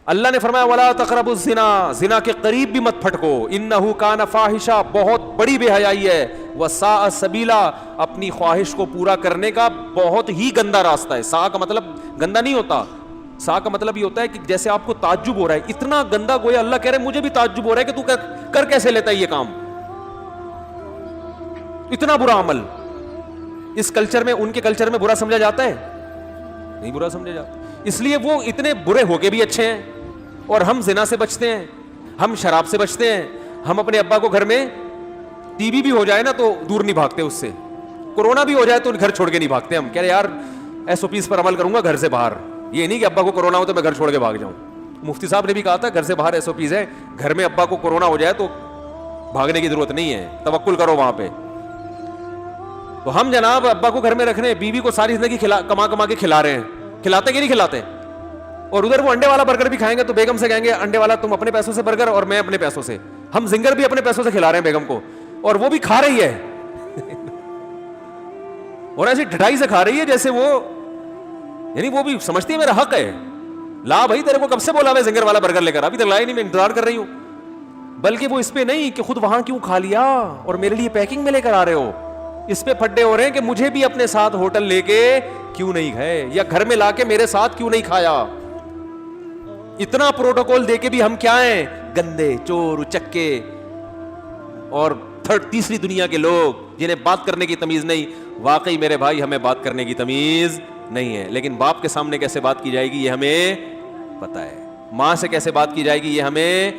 اللہ نے فرمایا ولا تقربوا الزنا, زنا کے قریب بھی مت پھٹکو, انہ کان فاحشہ, بہت بڑی بے حیائی ہے, وساء سبیلا, اپنی خواہش کو پورا کرنے کا بہت ہی گندا راستہ ہے. سا کا مطلب گندا نہیں ہوتا, سا کا مطلب یہ ہوتا ہے کہ جیسے آپ کو تعجب ہو رہا ہے, اتنا گندا گویا اللہ کہہ رہے ہیں مجھے بھی تعجب ہو رہا ہے کہ تو کر کیسے لیتا ہے یہ کام, اتنا برا عمل. اس کلچر میں, ان کے کلچر میں برا سمجھا جاتا ہے؟ نہیں برا سمجھا جاتا. اس لیے وہ اتنے برے ہو کے بھی اچھے ہیں. اور ہم زنا سے بچتے ہیں, ہم شراب سے بچتے ہیں, ہم اپنے ابا کو گھر میں ٹی بی بھی ہو جائے نا تو دور نہیں بھاگتے اس سے, کورونا بھی ہو جائے تو گھر چھوڑ کے نہیں بھاگتے. ہم کہہ رہے یار ایس او پیز پر عمل کروں گا گھر سے باہر, یہ نہیں کہ ابا کو کورونا ہو تو میں گھر چھوڑ کے بھاگ جاؤں. مفتی صاحب نے بھی کہا تھا گھر سے باہر ایس او پیز ہے, گھر میں ابا کو کورونا ہو جائے تو بھاگنے کی ضرورت نہیں ہے, توکل کرو وہاں پہ. تو ہم جناب ابا کو گھر میں رکھ رہے ہیں, بیوی کو ساری زندگی کما کے کھلا رہے ہیں, کھلاتے کہ نہیں کھلاتے, اور ادھر وہ انڈے والا برگر بھی کھائیں گے تو بیگم سے کہیں گے انڈے والا تم اپنے پیسوں سے برگر اور میں اپنے پیسوں سے. ہم زنگر بھی اپنے پیسوں سے کھلا رہے ہیں بیگم کو, اور وہ بھی کھا رہی ہے اور ایسی ڈھٹائی سے کھا رہی ہے جیسے وہ, یعنی وہ بھی سمجھتی ہے میرا حق ہے. لا بھائی تیرے کو کب سے بولا میں زنگر والا برگر لے کر, ابھی تک لایا نہیں, میں انتظار کر رہی ہوں. بلکہ وہ اس پہ نہیں کہ خود وہاں کیوں کھا لیا اور میرے لیے پیکنگ میں لے کر آ رہے ہو, اس پہ پھڈے ہو رہے ہیں کہ مجھے بھی اپنے ساتھ ہوٹل لے کے کیوں نہیں گئے, یا گھر میں لا کے میرے ساتھ کیوں نہیں کھایا. اتنا پروٹوکول دے کے بھی ہم کیا ہیں, گندے, چور, اچکے اور تیسری دنیا کے لوگ جنہیں بات کرنے کی تمیز نہیں. واقعی میرے بھائی ہمیں بات کرنے کی تمیز نہیں ہے, لیکن باپ کے سامنے کیسے بات کی جائے گی یہ ہمیں پتا ہے, ماں سے کیسے بات کی جائے گی یہ ہمیں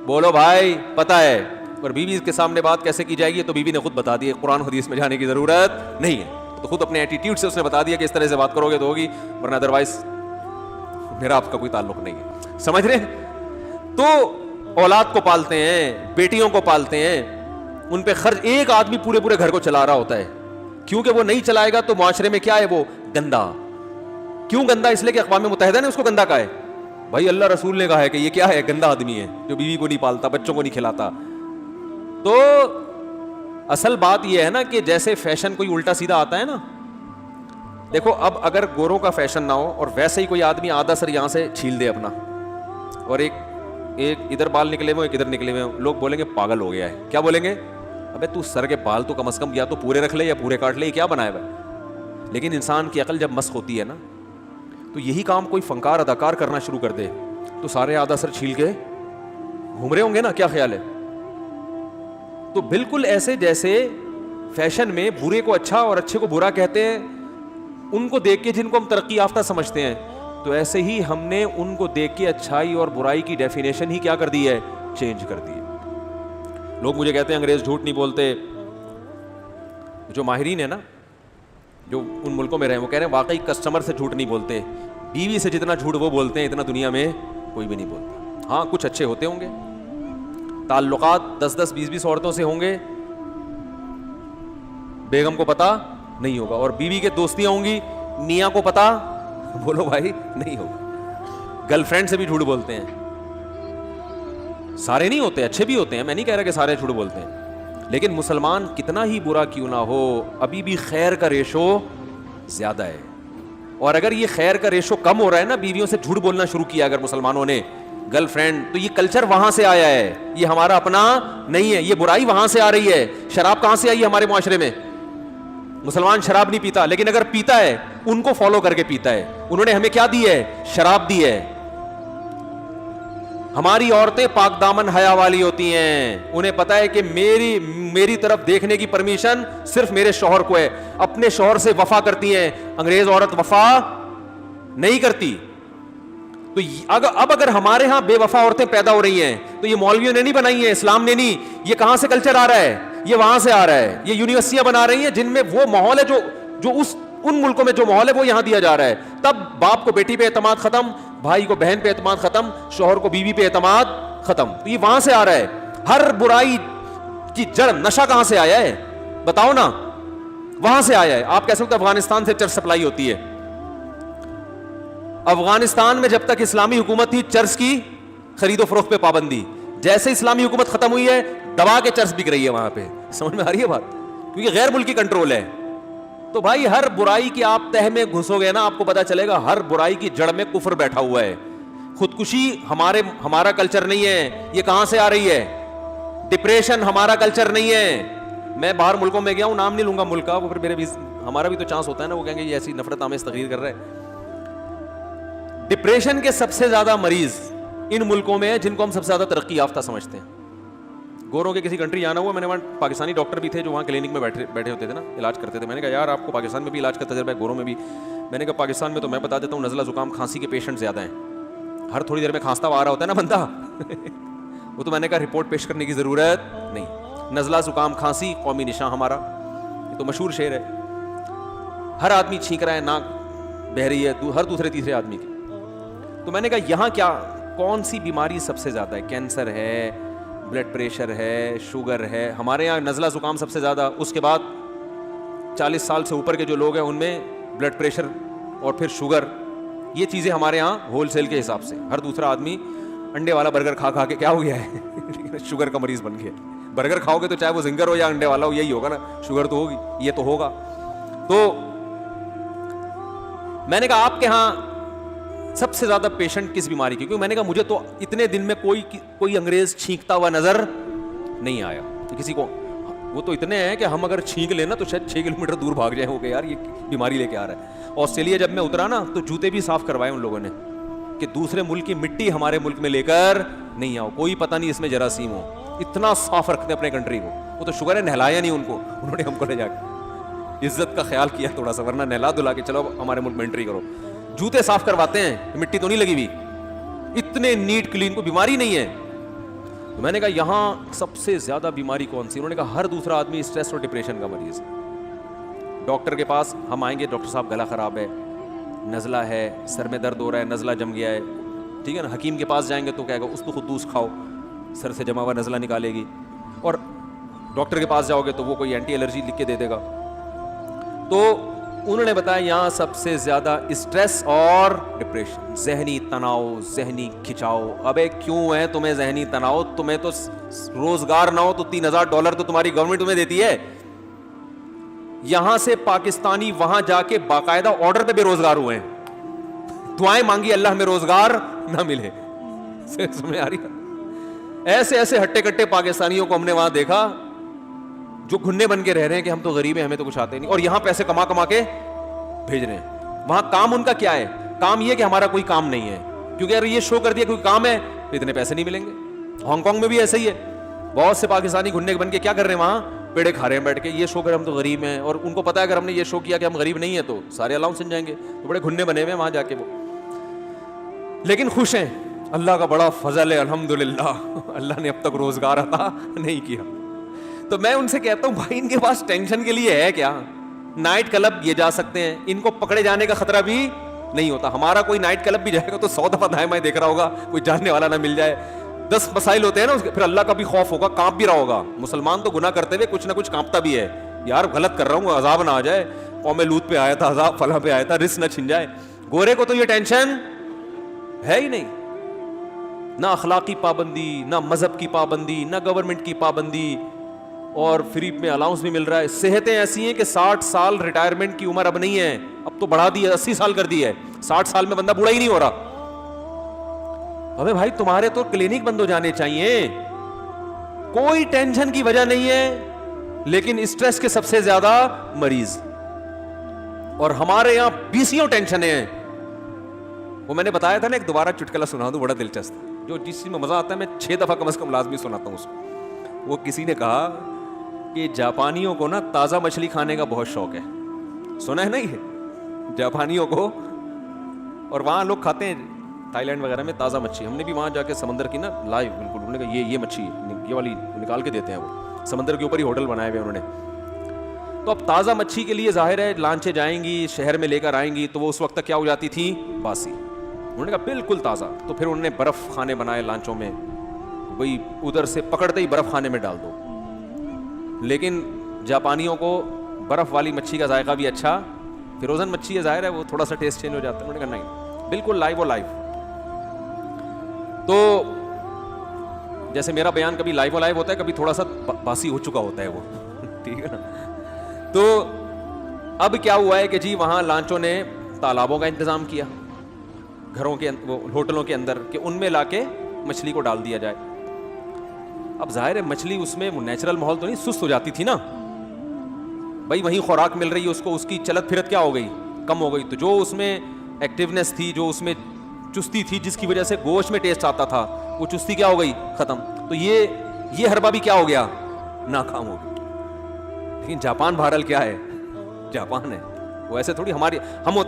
بولو بھائی پتا ہے, اور بیوی کے سامنے بات کیسے کی جائے گی تو بیوی نے خود بتا دی, قرآن حدیث میں جانے کی ضرورت نہیں ہے. تو خود اپنے ایٹیٹیوڈ سے اس نے بتا دیا کہ اس طرح سے بات کرو گے تو ہوگی, ورنہ ادروائز میرا آپ کا کوئی تعلق نہیں ہے. سمجھ رہے ہیں؟ تو اولاد کو پالتے ہیں, بیٹیوں کو پالتے ہیں, ان پہ خرچ ایک آدمی پورے گھر کو چلا رہا ہوتا ہے, کیونکہ وہ نہیں چلائے گا تو معاشرے میں کیا ہے وہ گندا. کیوں گندا؟ اس لیے کہ اقوام متحدہ نے اس کو گندا کہا ہے. بھائی اللہ رسول نے کہا ہے کہ یہ کیا ہے, گندا آدمی ہے جو بیوی کو نہیں پالتا, بچوں کو نہیں کھلاتا. تو اصل بات یہ ہے نا کہ جیسے فیشن کوئی الٹا سیدھا آتا ہے نا, دیکھو اب اگر گوروں کا فیشن نہ ہو اور ویسے ہی کوئی آدمی آدھا سر یہاں سے چھیل دے اپنا, اور ایک ادھر بال نکلے ہوئے ایک ادھر نکلے ہوئے, لوگ بولیں گے پاگل ہو گیا ہے. کیا بولیں گے؟ ابے تو سر کے بال تو کم از کم یا تو پورے رکھ لے یا پورے کاٹ لے, یہ کیا بنایا ہوا ہے. لیکن انسان کی عقل جب مسخ ہوتی ہے نا تو یہی کام کوئی فنکار اداکار کرنا شروع کر دے تو سارے آدھا سر چھیل کے گھوم رہے ہوں گے نا, کیا خیال ہے؟ تو بالکل ایسے جیسے فیشن میں برے کو اچھا اور اچھے کو برا کہتے ہیں, ان کو دیکھ کے جن کو ہم ترقی یافتہ سمجھتے ہیں, تو ایسے ہی ہم نے ان کو دیکھ کے اچھائی اور برائی کی ڈیفینیشن ہی کیا کر دی ہے, چینج کر دی ہے. لوگ مجھے کہتے ہیں انگریز جھوٹ نہیں بولتے. جو ماہرین ہیں نا جو ان ملکوں میں رہے وہ کہہ رہے ہیں واقعی کسٹمر سے جھوٹ نہیں بولتے, بیوی سے جتنا جھوٹ وہ بولتے ہیں اتنا دنیا میں کوئی بھی نہیں بولتا. ہاں کچھ اچھے ہوتے ہوں گے, تعلقات 10-10 20-20 عورتوں سے ہوں گے, بیگم کو پتا نہیں ہوگا, اور بیوی کے دوستیاں ہوں گی, میاں کو پتا بولو بھائی نہیں ہوگا. گرل فرینڈ سے بھی جھوٹ بولتے ہیں. سارے نہیں ہوتے, اچھے بھی ہوتے ہیں, میں نہیں کہہ رہا کہ سارے جھوٹ بولتے ہیں, لیکن مسلمان کتنا ہی برا کیوں نہ ہو ابھی بھی خیر کا ریشو زیادہ ہے. اور اگر یہ خیر کا ریشو کم ہو رہا ہے نا, بیویوں سے جھوٹ بولنا شروع کیا اگر مسلمانوں نے, گرل فرینڈ, تو یہ کلچر وہاں سے آیا ہے, یہ ہمارا اپنا نہیں ہے. یہ برائی وہاں سے آ رہی ہے. شراب کہاں سے آئی ہے ہمارے معاشرے میں؟ مسلمان شراب نہیں پیتا, لیکن اگر پیتا ہے ان کو فالو کر کے پیتا ہے. انہوں نے ہمیں کیا دی ہے؟ شراب دی ہے. ہماری عورتیں پاک دامن حیا والی ہوتی ہیں, انہیں پتا ہے کہ میری طرف دیکھنے کی پرمیشن صرف میرے شوہر کو ہے. اپنے شوہر سے وفا کرتی ہیں. انگریز عورت وفا نہیں کرتی. تو اب اگر ہمارے ہاں بے وفا عورتیں پیدا ہو رہی ہیں تو یہ مولویوں نے نہیں بنائی ہیں, اسلام نے نہیں. یہ کہاں سے کلچر آ رہا ہے؟ یہ وہاں سے آ رہا ہے. یہ یونیورسٹیاں بنا رہی ہیں جن میں وہ ماحول ہے جو ان ملکوں میں جو ماحول ہے وہ یہاں دیا جا رہا ہے. تب باپ کو بیٹی پہ اعتماد ختم, بھائی کو بہن پہ اعتماد ختم, شوہر کو بیوی پہ اعتماد ختم. تو یہ وہاں سے آ رہا ہے. ہر برائی کی جڑ نشہ کہاں سے آیا ہے بتاؤ نا؟ وہاں سے آیا ہے. آپ کہہ سکتے افغانستان سے چرس سپلائی ہوتی ہے. افغانستان میں جب تک اسلامی حکومت تھی چرس کی خرید و فروخت پہ پابندی, جیسے اسلامی حکومت ختم ہوئی ہے دبا کے چرس بک رہی ہے وہاں پہ. سمجھ میں آ رہی ہے بات؟ کیونکہ غیر ملکی کنٹرول ہے. تو بھائی ہر برائی کی آپ تہ میں گھسو گے نا, آپ کو پتا چلے گا ہر برائی کی جڑ میں کفر بیٹھا ہوا ہے. خودکشی ہمارا کلچر نہیں ہے. یہ کہاں سے آ رہی ہے؟ ڈپریشن ہمارا کلچر نہیں ہے. میں باہر ملکوں میں گیا ہوں, نام نہیں لوں گا ملک کا, وہ پھر میرے بھی ہمارا بھی تو چانس ہوتا ہے نا, وہ کہیں گے یہ ایسی نفرت آمیز تقریر کر رہے ہیں. ڈپریشن کے سب سے زیادہ مریض ان ملکوں میں ہیں جن کو ہم سب سے زیادہ ترقی یافتہ سمجھتے ہیں. گوروں کے کسی کنٹری جانا ہوا, میں نے وہاں پاکستانی ڈاکٹر بھی تھے جو وہاں کلینک میں بیٹھے ہوتے تھے نا, علاج کرتے تھے. میں نے کہا یار آپ کو پاکستان میں بھی علاج کا تجربہ ہے, گوروں میں بھی. میں نے کہا پاکستان میں تو میں بتا دیتا ہوں نزلہ زکام کھانسی کے پیشنٹ زیادہ ہیں, ہر تھوڑی دیر میں کھانستا ہوا آ رہا ہوتا ہے نا بندہ. وہ تو میں نے کہا رپورٹ پیش کرنے کی ضرورت نہیں. نزلہ زکام کھانسی قومی نشان ہمارا, یہ تو مشہور شعر ہے. ہر آدمی چھینک رہا ہے, ناک بہہ رہی ہے ہر دوسرے تیسرے آدمی کی. تو میں نے کہا یہاں کیا کون سی بیماری سب سے زیادہ ہے؟ کینسر ہے, بلڈ پریشر ہے, شوگر ہے. ہمارے یہاں نزلہ زکام سب سے زیادہ, اس کے بعد 40 سال سے اوپر کے جو لوگ ہیں ان میں بلڈ پریشر اور پھر شوگر. یہ چیزیں ہمارے یہاں ہول سیل کے حساب سے. ہر دوسرا آدمی انڈے والا برگر کھا کے کیا ہو گیا ہے شوگر کا مریض بن گیا. برگر کھاؤ گے تو چاہے وہ زنگر ہو یا انڈے والا ہو, یہی ہوگا نا, شوگر تو ہوگی, یہ تو ہوگا. تو میں نے کہا آپ کے ہاں سب سے زیادہ پیشنٹ کس بیماری کی؟ کیونکہ میں نے کہا مجھے تو اتنے دن میں کوئی انگریز چھینکتا ہوا نظر نہیں آیا کسی کو. وہ تو اتنے ہیں کہ ہم اگر چھینک لینا تو شاید 6 کلومیٹر دور بھاگ جائیں, ہو گئے یار یہ بیماری لے کے آ رہا ہے. آسٹریلیا جب میں اترا نا تو جوتے بھی صاف کروائے ان لوگوں نے کہ دوسرے ملک کی مٹی ہمارے ملک میں لے کر نہیں آؤ, کوئی پتہ نہیں اس میں جراثیم ہو. اتنا صاف رکھتے ہیں اپنے کنٹری کو. وہ تو شکر ہے نہلایا نہیں ان کو, انہوں نے ہم کو لے جا کے عزت کا خیال کیا تھوڑا سا, ورنہ نہلا دھلا کے چلو ہمارے ملک میں انٹری کرو. جوتے صاف کرواتے ہیں, مٹی تو نہیں لگی ہوئی, اتنے نیٹ کلین, کو بیماری نہیں ہے. تو میں نے کہا یہاں سب سے زیادہ بیماری کون سی؟ انہوں نے کہا ہر دوسرا آدمی اسٹریس اور ڈپریشن کا مریض ہے. ڈاکٹر کے پاس ہم آئیں گے, ڈاکٹر صاحب گلا خراب ہے, نزلہ ہے, سر میں درد ہو رہا ہے, نزلہ جم گیا ہے, ٹھیک ہے نا. حکیم کے پاس جائیں گے تو کہے گا اس کو خدوس کھاؤ, سر سے جمع ہوا نزلہ نکالے گی. اور ڈاکٹر کے پاس جاؤ گے تو وہ کوئی اینٹی الرجی لکھ کے دے دے گا. تو انہوں نے بتایا یہاں سب سے زیادہ اسٹریس اور ڈپریشن, ذہنی تناؤ, ذہنی کھچاؤ. ابے کیوں ہے تمہیں ذہنی تناؤ؟ تمہیں تو روزگار نہ ہو تو $3000 تو تمہاری گورنمنٹ تمہیں دیتی ہے. یہاں سے پاکستانی وہاں جا کے باقاعدہ آرڈر پہ بے روزگار ہوئے ہیں, دعائیں مانگی اللہ میں روزگار نہ ملے. سمجھ آ رہی ہے؟ ایسے ایسے ہٹے کٹے پاکستانیوں کو ہم نے وہاں دیکھا جو گھنے بن کے رہ رہے ہیں کہ ہم تو غریب ہیں, ہمیں تو کچھ آتے نہیں, اور یہاں پیسے کما کے بھیج رہے ہیں. وہاں کام ان کا کیا ہے؟ کام یہ کہ ہمارا کوئی کام نہیں ہے, کیونکہ اگر یہ شو کر دیا کوئی کام ہے تو اتنے پیسے نہیں ملیں گے. ہانگ کانگ میں بھی ایسا ہی ہے, بہت سے پاکستانی گھنے بن کے کیا کر رہے ہیں وہاں, پیڑے کھا رہے ہیں بیٹھ کے, یہ شو کر ہم تو غریب ہیں. اور ان کو پتا ہے اگر ہم نے یہ شو کیا کہ ہم غریب نہیں ہیں تو سارے الاؤنس جائیں گے, تو بڑے گھنے بنے ہوئے ہیں وہاں جا کے وہ, لیکن خوش ہیں. اللہ کا بڑا فضل ہے الحمدللہ, اللہ نے اب تک روزگار عطا نہیں کیا. تو میں ان سے کہتا ہوں بھائی ان کے پاس ٹینشن کے لیے ہے کیا؟ نائٹ کلب یہ جا سکتے ہیں, ان کو پکڑے جانے کا خطرہ بھی نہیں ہوتا. ہمارا کوئی نائٹ کلب بھی جائے گا تو 100 دفعہ دائیں بائیں دیکھ رہا ہوگا, کوئی جاننے والا نہ مل جائے. 10 مسائل ہوتے ہیں نا, پھر اللہ کا بھی خوف ہوگا, کانپ بھی رہا ہوگا. مسلمان تو گناہ کرتے ہوئے کچھ نہ کچھ کانپتا بھی ہے, یار غلط کر رہا ہوں عذاب نہ آ جائے, قوم لوط پہ آیا تھا عذاب, فلاں پہ آیا تھا, رزق نہ چھن جائے. گورے کو تو یہ ٹینشن ہے ہی نہیں, نہ اخلاقی پابندی, نہ مذہب کی پابندی, نہ گورنمنٹ کی پابندی, اور فری میں الاؤنس بھی مل رہا ہے. صحتیں ایسی ہیں کہ 60 سال ریٹائرمنٹ کی عمر اب نہیں ہے, اب تو بڑھا دی ہے, 80 سال کر دی ہے. 60 سال میں بندہ بوڑھا ہی نہیں ہو رہا. ابے بھائی تمہارے تو کلینک بند ہو جانے چاہیے, کوئی ٹینشن کی وجہ نہیں ہے, لیکن اسٹریس کے سب سے زیادہ مریض. اور ہمارے یہاں 20 ٹینشنیں ہیں. وہ میں نے بتایا تھا نا, ایک دوبارہ چٹکلا سنا دوں بڑا دلچسپ, جو جس چیز میں مزہ آتا ہے میں 6 دفعہ کم از کم لازمی سناتا ہوں اس کو. وہ کسی نے کہا کہ جاپانیوں کو نا تازہ مچھلی کھانے کا بہت شوق ہے. سنا ہے نا یہ جاپانیوں کو, اور وہاں لوگ کھاتے ہیں تھائی لینڈ وغیرہ میں تازہ مچھلی. ہم نے بھی وہاں جا کے سمندر کی نا لائیو بالکل, انہوں نے کہا یہ مچھلی یہ والی نکال کے دیتے ہیں, وہ سمندر کے اوپر ہی ہوٹل بنائے ہوئے انہوں نے. تو اب تازہ مچھلی کے لیے ظاہر ہے لانچیں جائیں گی, شہر میں لے کر آئیں گی, تو وہ اس وقت تک کیا ہو جاتی تھی, باسی. انہوں نے کہا بالکل تازہ. تو پھر انہوں نے برف خانے بنائے لانچوں میں, وہی ادھر سے پکڑتے ہی برف خانے میں ڈال دو. لیکن جاپانیوں کو برف والی مچھلی کا ذائقہ بھی اچھا, فروزن مچھلی ہے ظاہر ہے وہ تھوڑا سا ٹیسٹ چینج ہو جاتا ہے. انہوں نے کہا نہیں بالکل لائیو و لائیو. تو جیسے میرا بیان کبھی لائیو و لائیو ہوتا ہے, کبھی تھوڑا سا باسی ہو چکا ہوتا ہے وہ, ٹھیک ہے نا. تو اب کیا ہوا ہے کہ جی وہاں لانچوں نے تالابوں کا انتظام کیا, گھروں کے وہ ہوٹلوں کے اندر کہ ان میں لا کے مچھلی کو ڈال دیا جائے. اب ظاہر ہے مچھلی اس میں وہ نیچرل ماحول تو نہیں, سست ہو جاتی تھی نا بھائی, وہیں خوراک مل رہی ہے اس کو, اس کی چلت پھرت کیا ہو گئی, کم ہو گئی. تو جو اس میں ایکٹیونیس تھی, جو اس میں چستی تھی جس کی وجہ سے گوشت میں ٹیسٹ آتا تھا, وہ چستی کیا ہو گئی, ختم. تو یہ حربہ بھی کیا ہو گیا, ناکام ہو گیا. لیکن جاپان بہرحال کیا ہے, جاپان ہے, وہ ایسے تھوڑی ہم ہوتے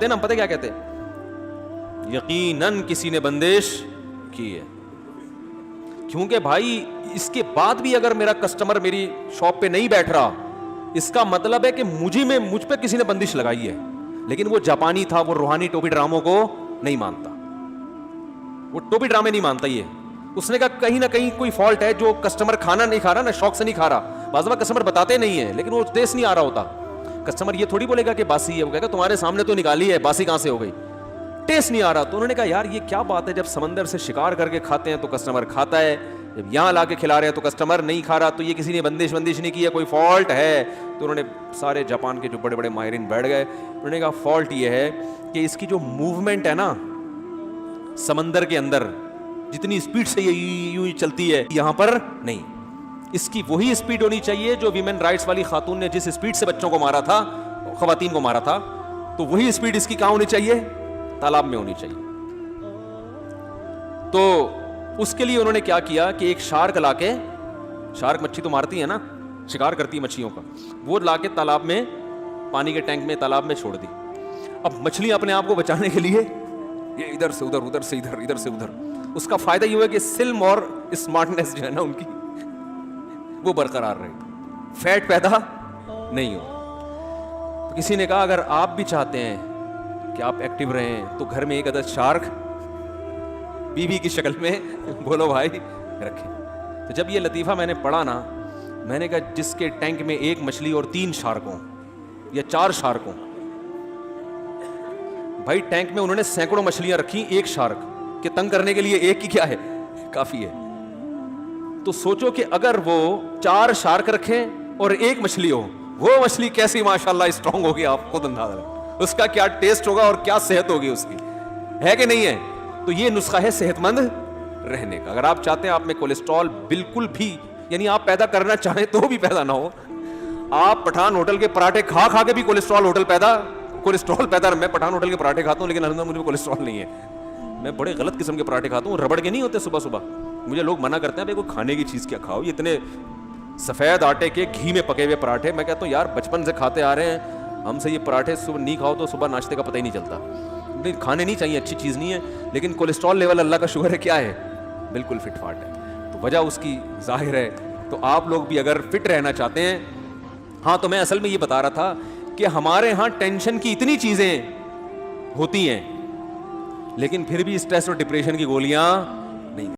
ہیں نا, ہم پتہ کیا کہتے ہیں, یقیناً کسی نے بندش کی ہے. کیونکہ بھائی اس کے بعد بھی اگر میرا کسٹمر میری شاپ پہ نہیں بیٹھ رہا, اس کا مطلب ہے کہ مجھ پہ کسی نے بندش لگائی ہے. لیکن وہ جاپانی تھا, وہ روحانی ٹوپی ڈراموں کو نہیں مانتا, وہ ٹوپی ڈرامے نہیں مانتا. یہ اس نے کہا کہیں نہ کہیں کوئی فالٹ ہے, جو کسٹمر کھانا نہیں کھا رہا نا, شوق سے نہیں کھا رہا. بعض دفعہ کسٹمر بتاتے نہیں ہیں لیکن وہ ٹیسٹ نہیں آ رہا ہوتا. کسٹمر یہ تھوڑی بولے گا کہ باسی ہے, وہ کہے گا تمہارے سامنے تو نکالی ہے, باسی کہاں سے ہو گئی, ٹیسٹ نہیں آ رہا. تو انہوں نے کہا یار یہ کیا بات ہے, جب سمندر سے شکار کر کے کھاتے ہیں تو کسٹمر کھاتا ہے, جب یہاں لا کے کھلا رہے ہیں تو کسٹمر نہیں کھا رہا, تو یہ کسی نے بندش نہیں کی ہے, کوئی فالٹ ہے. تو انہوں نے سارے جاپان کے جو بڑے بڑے ماہرین بیٹھ گئے, انہوں نے کہا فالٹ یہ ہے کہ اس کی جو موومنٹ ہے نا سمندر کے اندر, جتنی اسپیڈ سے یہ یوں ہی چلتی ہے, یہاں پر نہیں. اس کی وہی اسپیڈ ہونی چاہیے جو ویمن رائٹس والی خاتون نے جس اسپیڈ سے بچوں کو مارا تھا, خواتین کو مارا تھا, تو وہی اسپیڈ اس کی کہاں ہونی چاہیے, تالاب میں ہونی چاہیے. تو اس کے لیے انہوں نے کیا کیا کہ ایک شارک لا کے, شارک مچھلی تو مارتی ہے نا, شکار کرتی ہے مچھلیوں کا, وہ لا کے تالاب میں, پانی کے ٹینک میں, تالاب میں چھوڑ دی. اب مچھلیاں اپنے آپ کو بچانے کے لیے یہ ادھر سے ادھر, ادھر سے ادھر, ادھر سے ادھر. اس کا فائدہ یہ ہوا کہ سلم اور اسمارٹنیس جو ہے نا ان کی وہ برقرار رہے, فیٹ پیدا نہیں ہو. تو کسی نے کہا اگر آپ بھی چاہتے ہیں کہ آپ ایکٹیو رہیں تو گھر میں ایک عدد شارک بیوی کی شکل میں بولو بھائی رکھیں. تو جب یہ لطیفہ میں نے پڑھا نا, میں نے کہا جس کے ٹینک میں ایک مچھلی اور 3 شارکوں یا 4 شارکوں, بھائی ٹینک میں انہوں نے سینکڑوں مچھلیاں رکھی, ایک شارک کہ تنگ کرنے کے لیے ایک کی کیا ہے, کافی ہے. تو سوچو کہ اگر وہ 4 شارک رکھیں اور ایک مچھلی ہو, وہ مچھلی کیسی ماشاءاللہ اسٹرانگ ہوگی, آپ خود اندازہ لگائیں اس کا کیا ٹیسٹ ہوگا اور کیا صحت ہوگی اس کی, ہے کہ نہیں ہے. تو یہ نسخہ ہے صحت مند رہنے کا. اگر آپ چاہتے ہیں آپ میں کولیسٹرول بالکل بھی, یعنی آپ پیدا کرنا چاہیں تو بھی پیدا نہ ہو, آپ پٹھان ہوٹل کے پراٹھے کھا کے بھی کولیسٹرول پیدا. میں پٹھان ہوٹل کے پراٹھے کھاتا ہوں لیکن الحمدللہ مجھے کولیسٹرول نہیں ہے. میں بڑے غلط قسم کے پراٹھے کھاتا ہوں, ربڑ کے نہیں ہوتے صبح صبح. مجھے لوگ منع کرتے ہیں بھائی کوئی کھانے کی چیز کیا کھاؤ, یہ اتنے سفید آٹے کے گھی میں پکے ہوئے پراٹھے. میں کہتا ہوں یار بچپن سے کھاتے آ رہے ہیں ہم سے, یہ پراٹھے صبح نہیں کھاؤ تو صبح ناشتے کا پتہ ہی نہیں چلتا. کھانے نہیں چاہیے, اچھی چیز نہیں ہے, لیکن کولیسٹرول لیول اللہ کا شکر ہے کیا ہے, بالکل فٹ فاٹ ہے. تو وجہ اس کی ظاہر ہے. تو آپ لوگ بھی اگر فٹ رہنا چاہتے ہیں, ہاں تو میں اصل میں یہ بتا رہا تھا کہ ہمارے ہاں ٹینشن کی اتنی چیزیں ہوتی ہیں لیکن پھر بھی اسٹریس اور ڈپریشن کی گولیاں